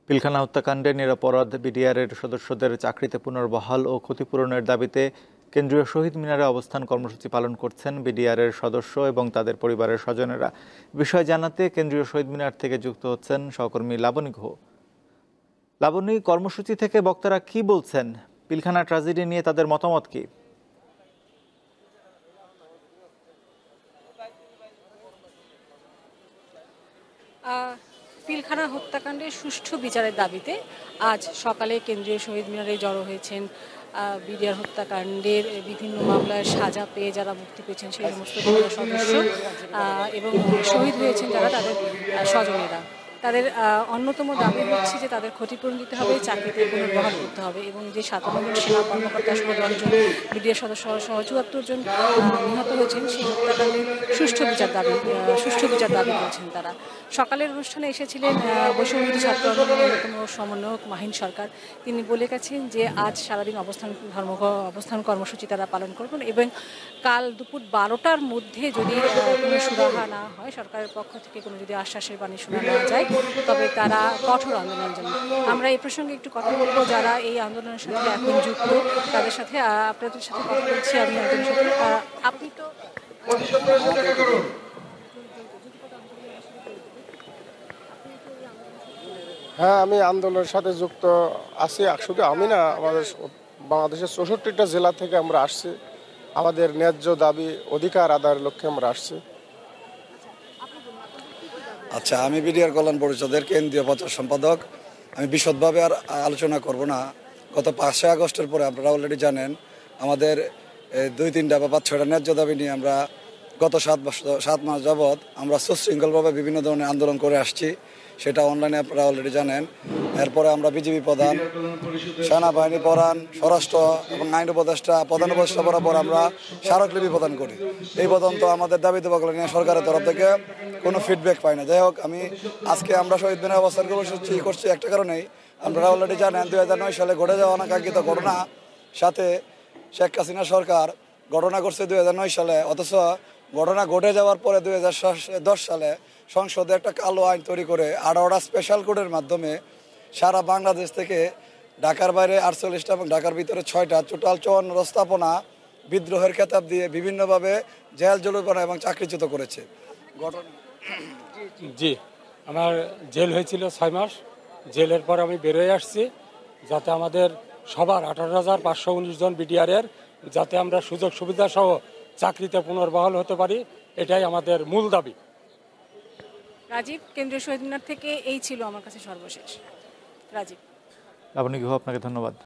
পিলখানা হত্যাকাণ্ডে নিরপরাধ বিডিআরের সদস্যদের চাকরিতে পুনর্বহাল ও ক্ষতিপূরণের দাবিতে কেন্দ্রীয় শহীদ মিনারে অবস্থান কর্মসূচি পালন করছেন বিডিআরের সদস্য এবং তাদের পরিবারের স্বজনেরা। বিষয় জানাতে কেন্দ্রীয় শহীদ মিনার থেকে যুক্ত হচ্ছেন সহকর্মী লাবণী গুহ। লাবণী, কর্মসূচি থেকে বক্তারা কি বলছেন? পিলখানা ট্র্যাজেডি নিয়ে তাদের মতামত কি? পিলখানা হত্যাকাণ্ডের সুষ্ঠু বিচারের দাবিতে আজ সকালে কেন্দ্রীয় শহীদ মিনারে জড়ো হয়েছেন বিডিআর হত্যাকাণ্ডের বিভিন্ন মামলার সাজা পেয়ে যারা মুক্তি পেয়েছেন সেই সমস্ত বিডিআর সদস্য এবং শহীদ হয়েছেন যারা তাদের স্বজনেরা। তাদের অন্যতম দাবি হচ্ছে যে তাদের ক্ষতিপূরণ দিতে হবে, চাকরিতে পুনর্বহাল করতে হবে এবং যে 57 জন সেনা কর্মকর্তা সহ 10 জন বিডিআর সদস্য সহ 74 জন নিহত হয়েছেন সেই হত্যাকাণ্ডের সুষ্ঠু বিচার দাবি করেছেন তারা। সকালের অনুষ্ঠানে এসেছিলেন বৈষম্যবিরোধী ছাত্র আন্দোলনের অন্যতম সমন্বয়ক মাহিন সরকার। তিনি বলে গেছেন যে আজ সারাদিন অবস্থান কর্মসূচি তারা পালন করবেন এবং কাল দুপুর 12টার মধ্যে যদি কোনো সুরাহা না হয়, সরকারের পক্ষ থেকে কোনো যদি আশ্বাসের বাণী শোনা না যায়, তবে তারা কঠোর আন্দোলনের জন্য। আমরা এই প্রসঙ্গে একটু কথা বলবো যারা এই আন্দোলনের সাথে এখন যুক্ত তাদের সাথে। আপনাদের সাথে কথা বলছি আমি একজনের সাথে। আপনি তো হ্যাঁ, আমি আন্দোলনের সাথে যুক্ত আছি। শুধু আমি না, আমাদের বাংলাদেশের 64টা জেলা থেকে আমরা আসছি। আমাদের ন্যায্য দাবি অধিকার আদায়ের লক্ষ্যে আমরা আসছি। আচ্ছা, আমি বিডিআর কল্যাণ পরিষদের কেন্দ্রীয় প্রচার সম্পাদক। আমি বিশদভাবে আর আলোচনা করব না। গত 5 আগস্টের পরে আপনারা অলরেডি জানেন আমাদের 2-3টা বা 5-6টা ন্যায্য দাবি নিয়ে আমরা গত 7 মাস যাবৎ আমরা সুশৃঙ্খলভাবে বিভিন্ন ধরনের আন্দোলন করে আসছি। সেটা অনলাইনে আপনারা অলরেডি জানেন। এরপরে আমরা বিজিবি প্রধান, সেনাবাহিনী প্রধান, স্বরাষ্ট্র এবং আইন উপদেষ্টা বরাবর আমরা স্মারকলিপি প্রদান করি। এই পর্যন্ত আমাদের দাবি দেওয়াগুলো নিয়ে সরকারের তরফ থেকে কোনো ফিডব্যাক পাই না। যাই হোক, আজকে আমরা শহীদ মিনারে অবস্থান করছি একটা কারণেই। আপনারা অলরেডি জানেন 2009 সালে ঘটে যাওয়া অনাকাঙ্ক্ষিত ঘটনা, সাথে শেখ হাসিনা সরকার ঘটনা করছে 2009 সালে, অথচ ঘটনা ঘটে যাওয়ার পরে 2010 সালে সংসদে একটা কালো আইন তৈরি করে 18টা স্পেশাল কোর্টের মাধ্যমে সারা বাংলাদেশ থেকে ঢাকার বাইরে 48টা এবং ঢাকার ভিতরে 6টা টোটাল 54 স্থাপনা বিদ্রোহের খেতাব দিয়ে বিভিন্নভাবে জেল জরিমানা এবং চাকরিচ্যুত করেছে। জি, আমার জেল হয়েছিল 6 মাস। জেলের পর আমি বেরোয় আসছি যাতে আমাদের সবার 18,519 জন বিডিআরের যাতে আমরা সুযোগ সুবিধা সহ চাকরিতে পুনর্বহাল হতে পারি, এটাই আমাদের মূল দাবি। রাজীব, কেন্দ্রীয় শহীদ মিনার থেকে এই ছিল আমার কাছে সর্বশেষ। রাজীব। লাবণী গুহ, আপনাকে ধন্যবাদ।